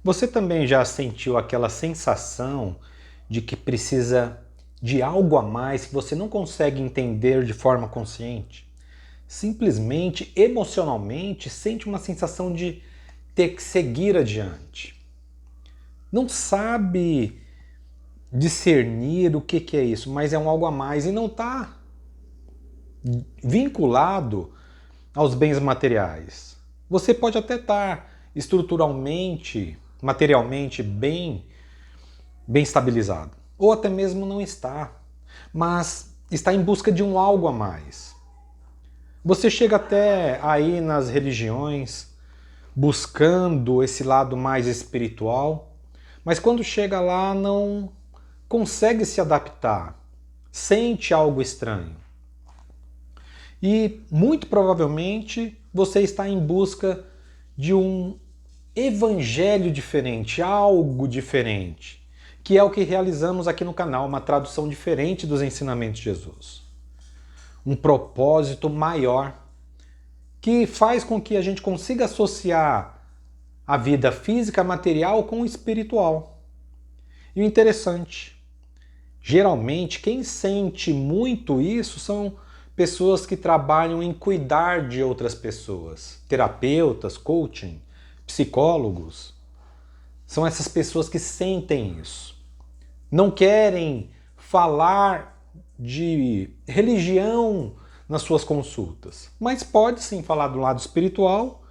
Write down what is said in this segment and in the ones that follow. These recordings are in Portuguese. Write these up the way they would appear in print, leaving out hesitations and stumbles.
Você também já sentiu aquela sensação de que precisa de algo a mais que você não consegue entender de forma consciente? Simplesmente, emocionalmente, sente uma sensação de ter que seguir adiante. Não sabe discernir o que é isso, mas é um algo a mais e não está vinculado aos bens materiais. Você pode até estar estruturalmente, materialmente bem estabilizado, ou até mesmo não está, mas está em busca de um algo a mais. Você chega até aí nas religiões buscando esse lado mais espiritual, mas quando chega lá não consegue se adaptar, sente algo estranho. E muito provavelmente você está em busca de um evangelho diferente, algo diferente, que é o que realizamos aqui no canal, uma tradução diferente dos ensinamentos de Jesus. Um propósito maior que faz com que a gente consiga associar a vida física material com o espiritual. E o interessante, geralmente quem sente muito isso são pessoas que trabalham em cuidar de outras pessoas, terapeutas, coaching, psicólogos. São essas pessoas que sentem isso. Não querem falar de religião nas suas consultas, mas pode sim falar do lado espiritual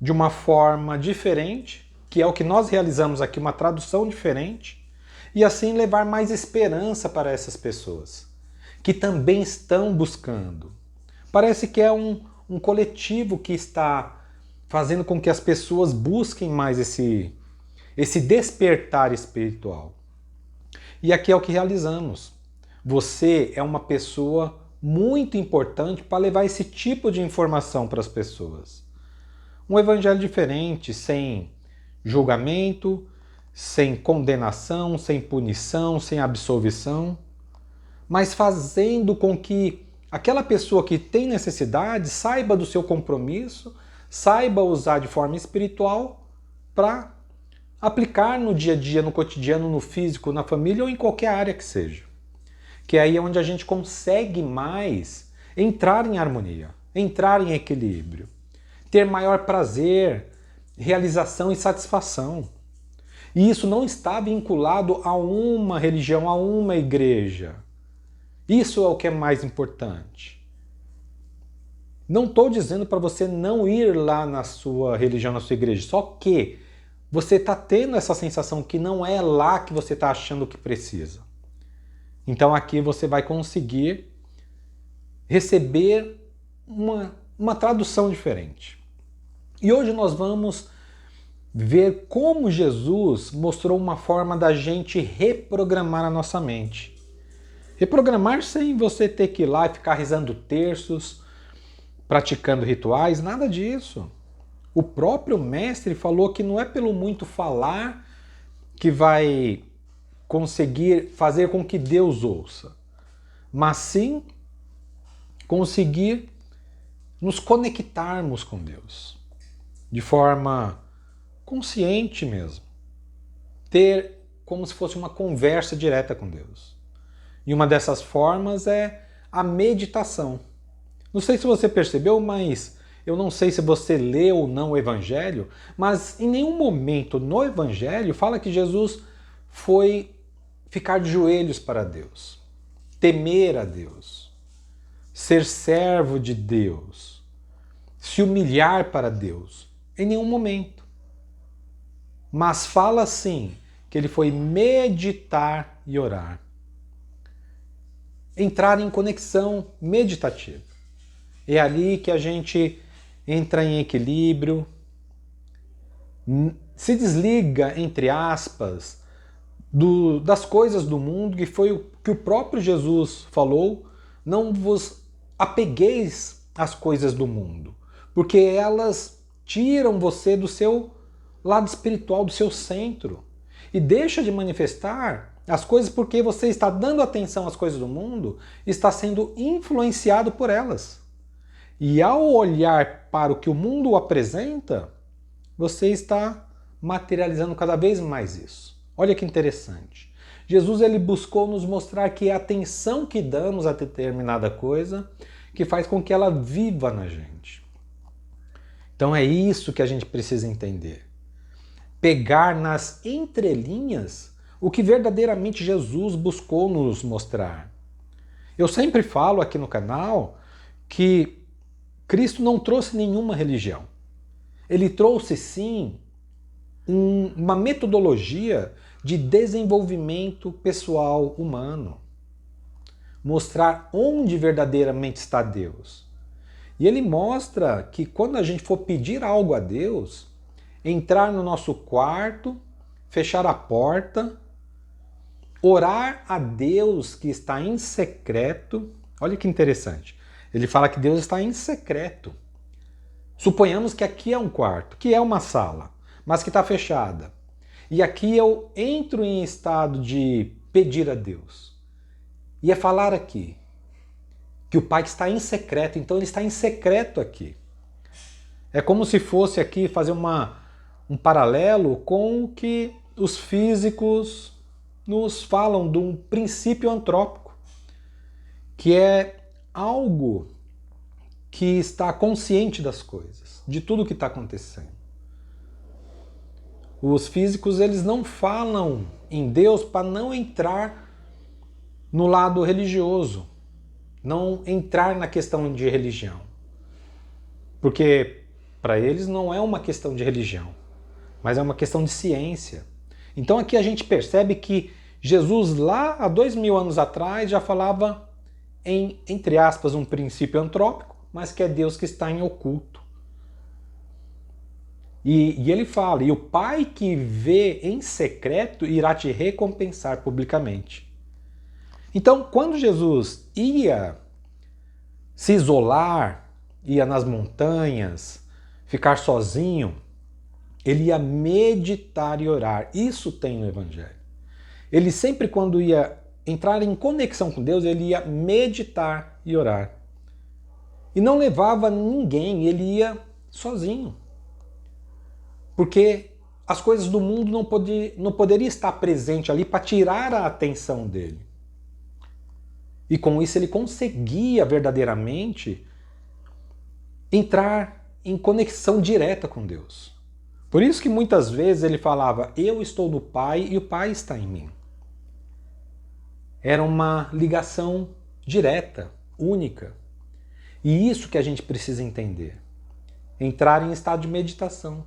de uma forma diferente, que é o que nós realizamos aqui, uma tradução diferente, e assim levar mais esperança para essas pessoas, que também estão buscando. Parece que é um coletivo que está fazendo com que as pessoas busquem mais esse despertar espiritual. E aqui é o que realizamos. Você é uma pessoa muito importante para levar esse tipo de informação para as pessoas. Um evangelho diferente, sem julgamento, sem condenação, sem punição, sem absolvição, mas fazendo com que aquela pessoa que tem necessidade saiba do seu compromisso, saiba usar de forma espiritual para aplicar no dia a dia, no cotidiano, no físico, na família ou em qualquer área que seja. Que aí é onde a gente consegue mais entrar em harmonia, entrar em equilíbrio, ter maior prazer, realização e satisfação. E isso não está vinculado a uma religião, a uma igreja. Isso é o que é mais importante. Não estou dizendo para você não ir lá na sua religião, na sua igreja, só que você está tendo essa sensação que não é lá que você está achando que precisa. Então aqui você vai conseguir receber uma tradução diferente. E hoje nós vamos ver como Jesus mostrou uma forma da gente reprogramar a nossa mente. Reprogramar sem você ter que ir lá e ficar rezando terços, praticando rituais, nada disso. O próprio mestre falou que não é pelo muito falar que vai conseguir fazer com que Deus ouça, mas sim conseguir nos conectarmos com Deus de forma consciente mesmo. Ter como se fosse uma conversa direta com Deus. E uma dessas formas é a meditação. Não sei se você percebeu, mas eu não sei se você leu ou não o Evangelho, mas em nenhum momento no Evangelho fala que Jesus foi ficar de joelhos para Deus, temer a Deus, ser servo de Deus, se humilhar para Deus. Em nenhum momento. Mas fala sim que ele foi meditar e orar. Entrar em conexão meditativa. É ali que a gente entra em equilíbrio, se desliga, entre aspas, das coisas do mundo, que foi o que o próprio Jesus falou, não vos apegueis às coisas do mundo, porque elas tiram você do seu lado espiritual, do seu centro, e deixa de manifestar as coisas porque você está dando atenção às coisas do mundo, está sendo influenciado por elas. E ao olhar para o que o mundo apresenta, você está materializando cada vez mais isso. Olha que interessante. Jesus ele buscou nos mostrar que a atenção que damos a determinada coisa que faz com que ela viva na gente. Então é isso que a gente precisa entender. Pegar nas entrelinhas o que verdadeiramente Jesus buscou nos mostrar. Eu sempre falo aqui no canal que Cristo não trouxe nenhuma religião. Ele trouxe sim uma metodologia de desenvolvimento pessoal humano. Mostrar onde verdadeiramente está Deus. E ele mostra que quando a gente for pedir algo a Deus, entrar no nosso quarto, fechar a porta, orar a Deus que está em secreto. Olha que interessante. Ele fala que Deus está em secreto. Suponhamos que aqui é um quarto, que é uma sala, mas que está fechada. E aqui eu entro em estado de pedir a Deus. E é falar aqui que o Pai está em secreto, então ele está em secreto aqui. É como se fosse aqui fazer um paralelo com o que os físicos nos falam de um princípio antrópico, que é algo que está consciente das coisas, de tudo o que está acontecendo. Os físicos eles não falam em Deus para não entrar no lado religioso, não entrar na questão de religião. Porque para eles não é uma questão de religião, mas é uma questão de ciência. Então aqui a gente percebe que Jesus lá há 2000 anos atrás já falava em, entre aspas, um princípio antrópico, mas que é Deus que está em oculto. E ele fala, e o Pai que vê em secreto irá te recompensar publicamente. Então, quando Jesus ia se isolar, ia nas montanhas, ficar sozinho, ele ia meditar e orar. Isso tem no Evangelho. Ele sempre, quando ia entrar em conexão com Deus, ele ia meditar e orar. E não levava ninguém, ele ia sozinho. Porque as coisas do mundo não poderia estar presente ali para tirar a atenção dele. E com isso ele conseguia verdadeiramente entrar em conexão direta com Deus. Por isso que muitas vezes ele falava, eu estou no Pai e o Pai está em mim. Era uma ligação direta, única. E isso que a gente precisa entender. Entrar em estado de meditação.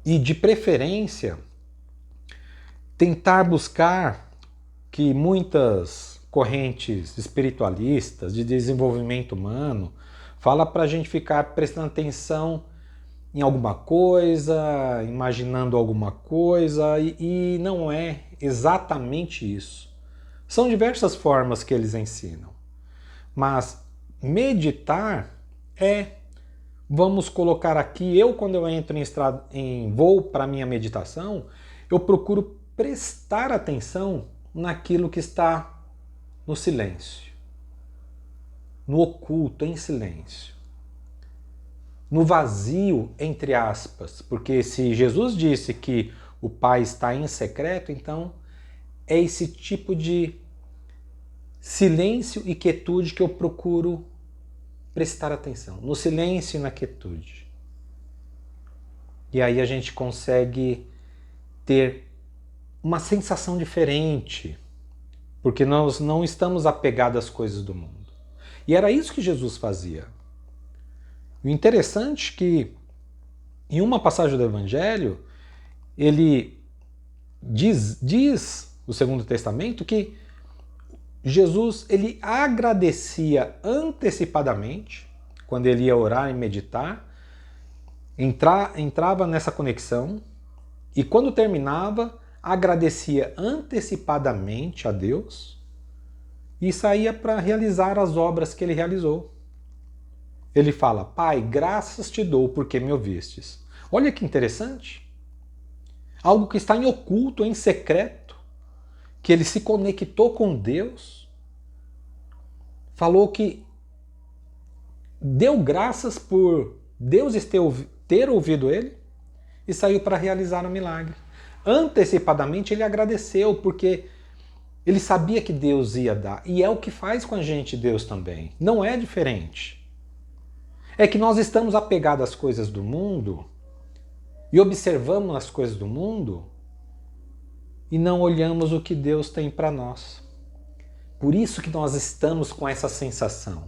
E de preferência, tentar buscar que muitas correntes espiritualistas de desenvolvimento humano fala para a gente ficar prestando atenção em alguma coisa, imaginando alguma coisa, e não é exatamente isso. São diversas formas que eles ensinam. Mas meditar é, vamos colocar aqui, quando eu entro em voo para minha meditação, eu procuro prestar atenção naquilo que está no silêncio, no oculto, em silêncio, no vazio, entre aspas, porque se Jesus disse que o Pai está em secreto, então é esse tipo de silêncio e quietude que eu procuro prestar atenção, no silêncio e na quietude. E aí a gente consegue ter uma sensação diferente, porque nós não estamos apegados às coisas do mundo. E era isso que Jesus fazia. O interessante é que, em uma passagem do Evangelho, ele diz o Segundo Testamento que Jesus ele agradecia antecipadamente, quando ele ia orar e meditar, entrava nessa conexão, e quando terminava, agradecia antecipadamente a Deus e saía para realizar as obras que ele realizou. Ele fala, Pai, graças te dou porque me ouvistes. Olha que interessante. Algo que está em oculto, em secreto, que ele se conectou com Deus, falou que deu graças por Deus ter ouvido ele e saiu para realizar o milagre. Antecipadamente ele agradeceu, porque ele sabia que Deus ia dar. E é o que faz com a gente Deus também. Não é diferente. É que nós estamos apegados às coisas do mundo e observamos as coisas do mundo e não olhamos o que Deus tem para nós. Por isso que nós estamos com essa sensação.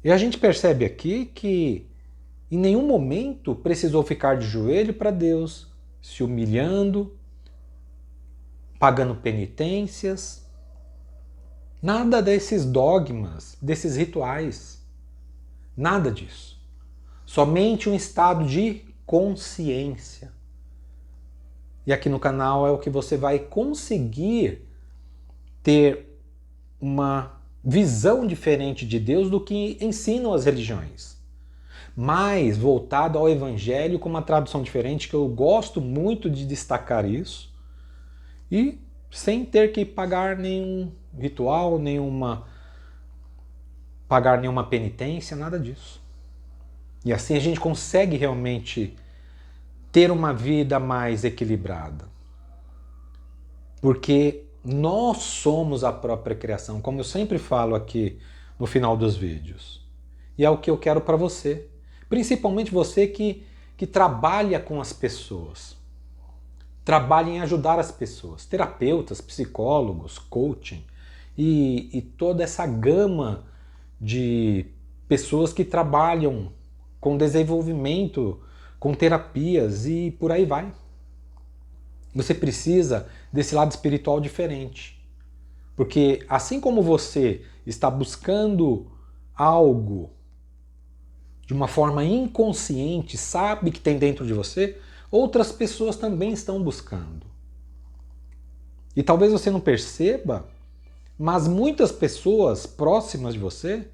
E a gente percebe aqui que em nenhum momento precisou ficar de joelho para Deus, se humilhando, pagando penitências. Nada desses dogmas, desses rituais. Nada disso. Somente um estado de consciência. E aqui no canal é o que você vai conseguir ter uma visão diferente de Deus do que ensinam as religiões. Mais voltado ao Evangelho, com uma tradução diferente, que eu gosto muito de destacar isso. E sem ter que pagar nenhum ritual, pagar nenhuma penitência, nada disso. E assim a gente consegue realmente ter uma vida mais equilibrada. Porque nós somos a própria criação, como eu sempre falo aqui no final dos vídeos. E é o que eu quero para você. Principalmente você que trabalha com as pessoas. Trabalha em ajudar as pessoas. Terapeutas, psicólogos, coaching e toda essa gama de pessoas que trabalham com desenvolvimento, com terapias e por aí vai. Você precisa desse lado espiritual diferente. Porque assim como você está buscando algo de uma forma inconsciente, sabe que tem dentro de você, outras pessoas também estão buscando. E talvez você não perceba, mas muitas pessoas próximas de você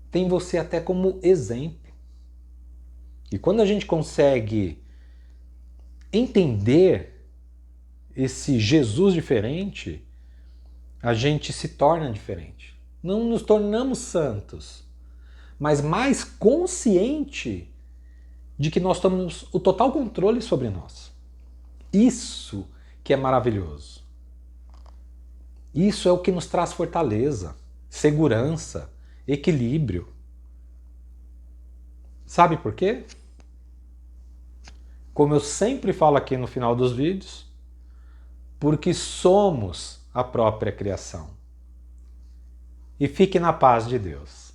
têm você até como exemplo. E quando a gente consegue entender esse Jesus diferente, a gente se torna diferente. Não nos tornamos santos, mas mais consciente de que nós temos o total controle sobre nós. Isso que é maravilhoso. Isso é o que nos traz fortaleza, segurança, equilíbrio. Sabe por quê? Como eu sempre falo aqui no final dos vídeos, porque somos a própria criação. E fique na paz de Deus.